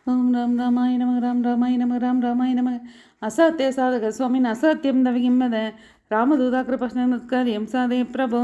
ஓம் ராம் ராமாய நம ராம் ராமாய நம ராம் ராமாய நம அசாத்திய சாதக சுவாமின் அசாத்தியம் நவகிம்மத ராமதூதாக்கிருபஷ்ணமத்காரியம் சாதே பிரபோ.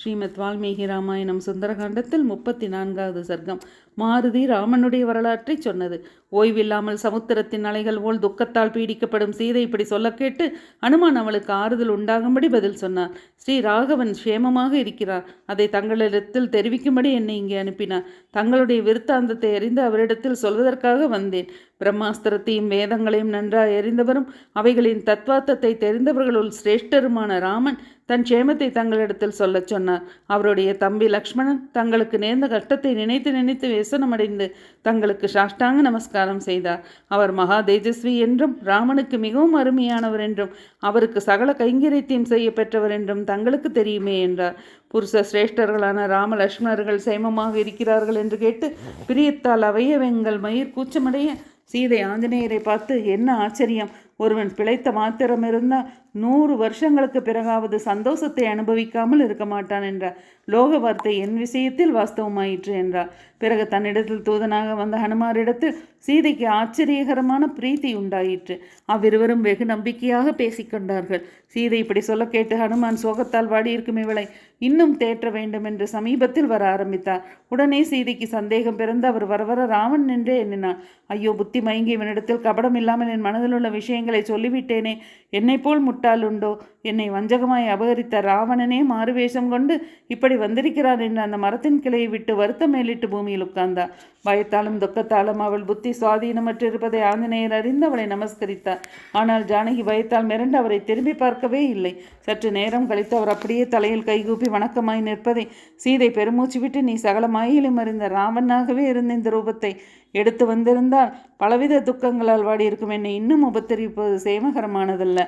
ஸ்ரீமத் வால்மீகி ராமாயணம் சுந்தரகாண்டத்தில் 34வது சர்க்கம். மாருதி ராமனுடைய வரலாற்றை சொன்னது. ஓய்வில்லாமல் சமுத்திரத்தின் அலைகள் போல் துக்கத்தால் பீடிக்கப்படும் சீதை இப்படி சொல்ல கேட்டு அனுமான் அவளுக்கு ஆறுதல் உண்டாகும்படி பதில் சொன்னார். ஸ்ரீ ராகவன் க்ஷேமமாக இருக்கிறார். அதை தங்களிடத்தில் தெரிவிக்கும்படி என்னை இங்கே அனுப்பினார். தங்களுடைய விருத்தாந்தத்தை அறிந்து அவரிடத்தில் சொல்வதற்காக வந்தேன். பிரம்மாஸ்திரத்தையும் வேதங்களையும் நன்றாக அறிந்தவரும் அவைகளின் தத்வார்த்தத்தை தெரிந்தவர்களுள் சிரேஷ்டருமான ராமன் தன் க்ஷேமத்தை தங்களிடத்தில் சொல்லச் சொன்னார். அவருடைய தம்பி லக்ஷ்மணன் தங்களுக்கு நேர்ந்த கஷ்டத்தை நினைத்து நினைத்து வியசனமடைந்து தங்களுக்கு சாஷ்டாங்க நமஸ்காரம் செய்தார். அவர் மகா தேஜஸ்வி என்றும் ராமனுக்கு மிகவும் அருமையானவர் என்றும் அவருக்கு சகல கைங்கரியத்தையும் செய்ய பெற்றவர் என்றும் தங்களுக்கு தெரியுமே என்றார். புருஷ சிரேஷ்டர்களான ராம லக்ஷ்மணர்கள் சேமமாக இருக்கிறார்கள் என்று கேட்டு பிரியத்தால் அவையவெங்கள் மயிர் கூச்சமடைய சீதை ஆஞ்சநேயரை பார்த்து, என்ன ஆச்சரியம், ஒருவன் பிழைத்த மாத்திரம் இருந்தால் 100 வருஷங்களுக்கு பிறகாவது சந்தோஷத்தை அனுபவிக்காமல் இருக்க மாட்டான் என்றார். லோக வார்த்தை என் விஷயத்தில் வாஸ்தவமாயிற்று என்றார். பிறகு தன்னிடத்தில் தூதனாக வந்த ஹனுமாரிடத்தில் சீதைக்கு ஆச்சரியகரமான பிரீத்தி உண்டாயிற்று. அவ்விருவரும் வெகு நம்பிக்கையாக பேசிக்கொண்டார்கள். சீதை இப்படி சொல்ல கேட்டு ஹனுமான் சோகத்தால் வாடியிருக்கும் இவளை இன்னும் தேற்ற வேண்டும் என்று சமீபத்தில் வர ஆரம்பித்தார். உடனே சீதைக்கு சந்தேகம் பிறந்து அவர் வர ராமன் என்றே எண்ணினார். ஐயோ, புத்தி மயங்கி இவனிடத்தில் கபடம் இல்லாமல் என் மனதில் உள்ள விஷயங்களை சொல்லிவிட்டேனே, என்னை போல் முட்டாள் உண்டோ? என்னை வஞ்சகமாய் அபகரித்த ராவணனே மாறுவேஷம் கொண்டு இப்படி வந்திருக்கிறார் என்று அந்த மரத்தின் கிளையை விட்டு வருத்தம் மேலிட்டு பூமியில் உட்கார்ந்தார். பயத்தாலும் துக்கத்தாலும் அவள் புத்தி சுவாதீனமற்று இருப்பதை ஆஞ்சநேயர் அறிந்து அவளை நமஸ்கரித்தார். ஆனால் ஜானகி பயத்தால் மிரண்டு அவரை திரும்பி பார்க்கவே இல்லை. சற்று நேரம் கழித்து அவர் அப்படியே தலையில் கைகூப்பி வணக்கமாய் நிற்பதை சீதை பெருமூச்சு விட்டு, நீ சகல மாயிலும் அறிந்த ராமனாகவே இருந்த இந்த ரூபத்தை எடுத்து வந்திருந்தால் பலவித துக்கங்களால் வாடியிருக்கும் என்னை இன்னும் உபத்தரிப்பது சேமகரமானதல்ல.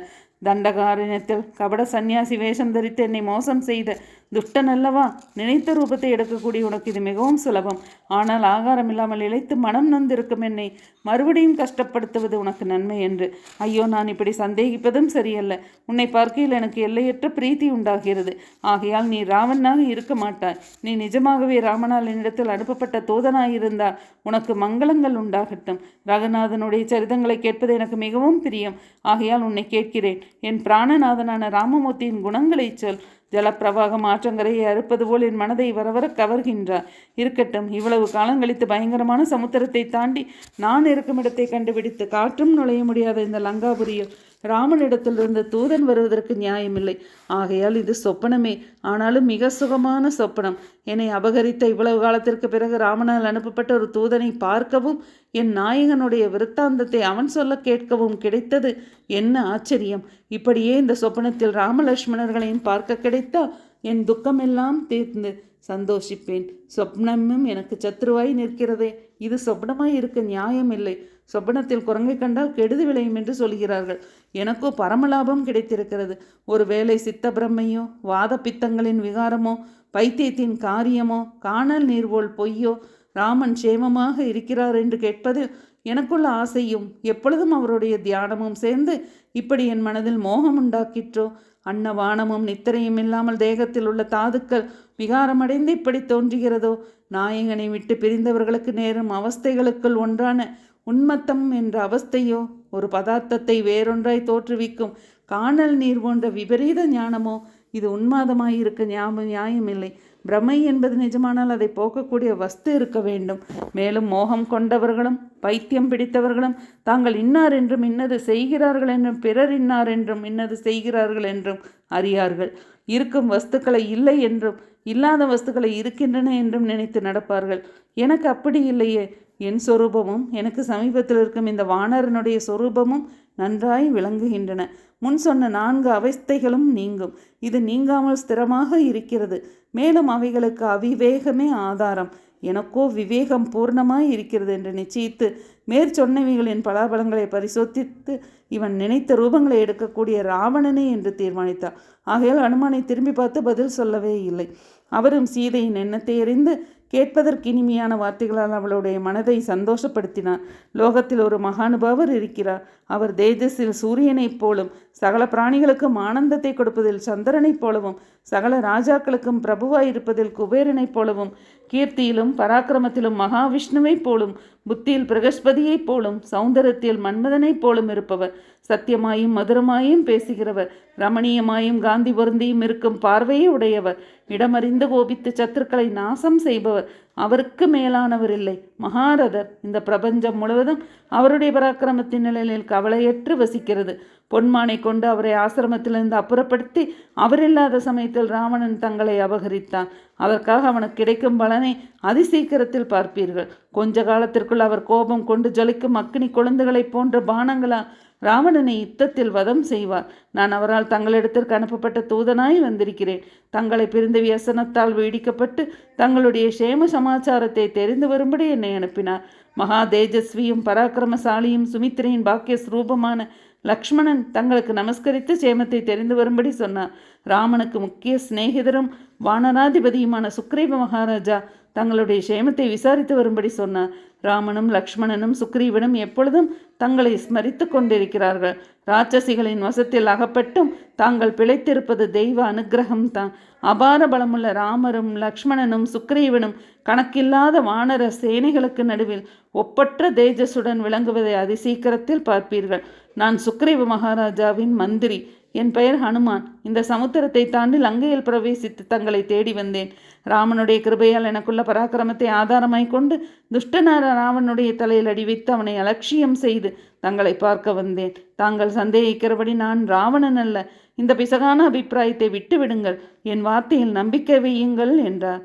தண்டகாரண்யத்தில் கபட சந்நியாசி வேஷம் தரித்து என்னை மோசம் செய்த துஷ்டன் அல்லவா? நினைத்த ரூபத்தை எடுக்கக்கூடிய உனக்கு இது மிகவும் சுலபம். ஆனால் ஆகாரம் இல்லாமல் இழைத்து மனம் நொந்திருக்கும் என்னை மறுபடியும் கஷ்டப்படுத்துவது உனக்கு நன்மை என்று. ஐயோ, நான் இப்படி சந்தேகிப்பதும் சரியல்ல. உன்னை பார்க்கையில் எனக்கு எல்லையற்ற பிரீத்தி உண்டாகிறது. ஆகையால் நீ ராவணனாக இருக்க மாட்டாய். நீ நிஜமாகவே ராமனால் என்னிடத்தில் அனுப்பப்பட்ட தூதனாயிருந்தால் உனக்கு மங்களங்கள் உண்டாகட்டும். ரகுநாதனுடைய சரிதங்களை கேட்பது எனக்கு மிகவும் பிரியம். ஆகையால் உன்னை கேட்கிறேன். என் பிராணநாதனான ராமமூர்த்தியின் குணங்களை சொல். ஜலப்பிரவாகம் ஆற்றங்கரையை அறுப்பது போல் என் மனதை வரவர கவர்கின்றார். இருக்கட்டும், இவ்வளவு காலம் கழித்து பயங்கரமான சமுத்திரத்தை தாண்டி நான் இருக்கும் இடத்தை கண்டுபிடித்து காற்றும் நுழைய முடியாத இந்த லங்காபுரியில் ராமனிடத்திலிருந்து தூதன் வருவதற்கு நியாயமில்லை. ஆகையால் இது சொப்பனமே, ஆனாலும் மிக சுகமான சொப்பனம். என்னை அபகரித்த இவ்வளவு காலத்திற்கு பிறகு ராமனால் அனுப்பப்பட்ட ஒரு தூதனை பார்க்கவும் என் நாயகனுடைய விருத்தாந்தத்தை அவன் சொல்ல கேட்கவும் கிடைத்தது என்ன ஆச்சரியம். இப்படியே இந்த சொப்பனத்தில் ராமலட்சுமணர்களையும் பார்க்க கிடைத்தால் என் துக்கமெல்லாம் தீர்ந்து சந்தோஷிப்பேன். சொப்னமும் எனக்கு சத்ருவாய் நிற்கிறதே, இது சொப்னமாய் இருக்க நியாயமில்லை. சொப்பனத்தில் குரங்கை கண்டால் கெடுதி விளையும் என்று சொல்கிறார்கள். எனக்கோ பரமலாபம் கிடைத்திருக்கிறது. ஒருவேளை சித்த பிரம்மையோ, வாத பித்தங்களின் விகாரமோ, பைத்தியத்தின் காரியமோ, காணல் நீர்வோல் பொய்யோ, ராமன் சேமமாக இருக்கிறார் என்று கேட்பது எனக்குள்ள ஆசையும் எப்பொழுதும் அவருடைய தியானமும் சேர்ந்து இப்படி என் மனதில் மோகம் உண்டாக்கிற்றோ? அன்னவானமும் நித்திரையும் இல்லாமல் தேகத்தில் உள்ள தாதுக்கள் விகாரமடைந்து இப்படி தோன்றுகிறதோ? நாயகனை விட்டு பிரிந்தவர்களுக்கு நேரும் அவஸ்தைகளுக்குள் ஒன்றான உன்மத்தம் என்ற அவஸ்தையோ, ஒரு பதார்த்தத்தை வேறொன்றாய் தோற்றுவிக்கும் காணல் நீர் போன்ற விபரீத ஞானமோ? இது உன்மாதமாயிருக்க நியாயமில்லை. பிரமை என்பது நிஜமானால் அதை போக்கக்கூடிய வஸ்து இருக்க வேண்டும். மேலும் மோகம் கொண்டவர்களும் பைத்தியம் பிடித்தவர்களும் தாங்கள் இன்னார் என்றும் இன்னது செய்கிறார்கள் என்றும் பிறர் இன்னார் என்றும் இன்னது செய்கிறார்கள் என்றும் அறியார்கள். இருக்கும் வஸ்துக்களை இல்லை என்றும் இல்லாத வஸ்துக்களை இருக்கின்றன என்றும் நினைத்து நடப்பார்கள். எனக்கு அப்படி இல்லையே. என் சொரூபமும் எனக்கு சமீபத்தில் இருக்கும் இந்த வானரனுடைய சொரூபமும் நன்றாய் விளங்குகின்றன. முன் சொன்ன 4 அவஸ்தைகளும் நீங்கும். இது நீங்காமல் ஸ்திரமாக இருக்கிறது. மேலும் அவைகளுக்கு அவிவேகமே ஆதாரம். எனக்கோ விவேகம் பூர்ணமாய் இருக்கிறது என்று நிச்சயித்து மேற்சொன்னவைகளின் பலாபலங்களை பரிசோதித்து இவன் நினைத்த ரூபங்களை எடுக்கக்கூடிய ராவணனே என்று தீர்மானித்தார். ஆகையால் அனுமானை திரும்பி பார்த்து பதில் சொல்லவே இல்லை. அவரும் சீதையின் எண்ணத்தை அறிந்து கேட்பதற்கு இனிமையான வார்த்தைகளால் அவளுடைய மனதை சந்தோஷப்படுத்தினார். லோகத்தில் ஒரு மகானுபாவர் இருக்கிறார். அவர் தேஜஸில் சூரியனைப் போலும், சகல பிராணிகளுக்கும் ஆனந்தத்தை கொடுப்பதில் சந்திரனைப் போலவும், சகல ராஜாக்களுக்கும் பிரபுவாயிருப்பதில் குபேரனைப் போலவும், கீர்த்தியிலும் பராக்கிரமத்திலும் மகாவிஷ்ணுவைப் போலும், புத்தியில் பிரகஸ்பதியைப் போலும் சௌந்தரத்தில் மன்மதனைப் போலும் இருப்பவர், சத்தியமாயும் மதுரமாயும் பேசுகிறவர், ரமணீயமாயும் காந்தி பொருந்தியும் இருக்கும் பார்வையே உடையவர், இடமறிந்து கோபித்து சத்துருக்களை நாசம் செய்பவர், அவருக்கு மேலானவர் இல்லை. மகாரதர் இந்த பிரபஞ்சம் முழுவதும் அவருடைய பராக்கிரமத்தின் நிலையில் கவலையற்று வசிக்கிறது. பொன்மானை கொண்டு அவரை ஆசிரமத்திலிருந்து அப்புறப்படுத்தி அவரில்லாத சமயத்தில் ராவணன் தங்களை அபகரித்தான். அதற்காக அவனுக்கு கிடைக்கும் பலனை அதிசீக்கிரத்தில் பார்ப்பீர்கள். கொஞ்ச காலத்திற்குள் அவர் கோபம் கொண்டு ஜொலிக்கும் அக்னி கொழுந்துகளைப் போன்ற பானங்களால் ராவணனை யுத்தத்தில் வதம் செய்வார். நான் அவரால் தங்களிடத்திற்கு அனுப்பப்பட்ட தூதனாய் வந்திருக்கிறேன். தங்களை பிரிந்த வியசனத்தால் வீடிக்கப்பட்டு தங்களுடைய சேம சமாச்சாரத்தை தெரிந்து வரும்படி என்னை அனுப்பினார். மகா தேஜஸ்வியும் பராக்கிரமசாலியும் சுமித்திரையின் பாக்கிய ஸ்ரூபமான லக்ஷ்மணன் தங்களுக்கு நமஸ்கரித்து சேமத்தை தெரிந்து வரும்படி சொன்னார். ராமனுக்கு முக்கிய சிநேகிதரும் வானராதிபதியுமான சுக்ரீவ மகாராஜா தங்களுடைய சேமத்தை விசாரித்து வரும்படி சொன்னார். ராமனும் லக்ஷ்மணனும் சுக்ரீவனும் எப்பொழுதும் தங்களை ஸ்மரித்து கொண்டிருக்கிறார்கள். ராட்சசிகளின் வசத்தில் அகப்பட்டும் தாங்கள் பிழைத்திருப்பது தெய்வ அனுகிரகம்தான். அபார பலமுள்ள ராமரும் லக்ஷ்மணனும் சுக்ரீவனும் கணக்கில்லாத வானர சேனைகளுக்கு நடுவில் ஒப்பற்ற தேஜஸுடன் விளங்குவதை அதிசீக்கிரத்தில் பார்ப்பீர்கள். நான் சுக்ரீவ மகாராஜாவின் மந்திரி. என் பெயர் ஹனுமான். இந்த சமுத்திரத்தை தாண்டி லங்கையில் பிரவேசித்து தங்களை தேடி வந்தேன். ராமனுடைய கிருபையால் எனக்குள்ள பராக்கிரமத்தை ஆதாரமாய் கொண்டு துஷ்டனார ராவனுடைய தலையில் அடி வைத்து அவனை அலட்சியம் செய்து தங்களை பார்க்க வந்தேன். தாங்கள் சந்தேகிக்கிறபடி நான் ராவணன் அல்ல. இந்த பிசகான அபிப்பிராயத்தை விட்டு விடுங்கள். என் வார்த்தையில் நம்பிக்கை வையுங்கள் என்றார்.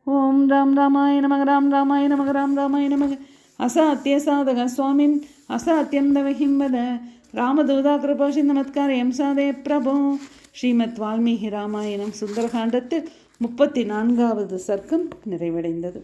ஓம் ராம் ராமாய நமக ராம் ராமாய நமக ராம் ராமாய நமக. அசாத்திய சாதக சுவாமின் அசாத்தியம் தவஹிம்பத ராமதூதா கிருபா சிந்தமத்காரியம் சாதே பிரபோ. ஸ்ரீமத் வால்மீகி ராமாயணம் சுந்தரகாண்டத்தில் 34வது சர்க்கம் நிறைவடைந்தது.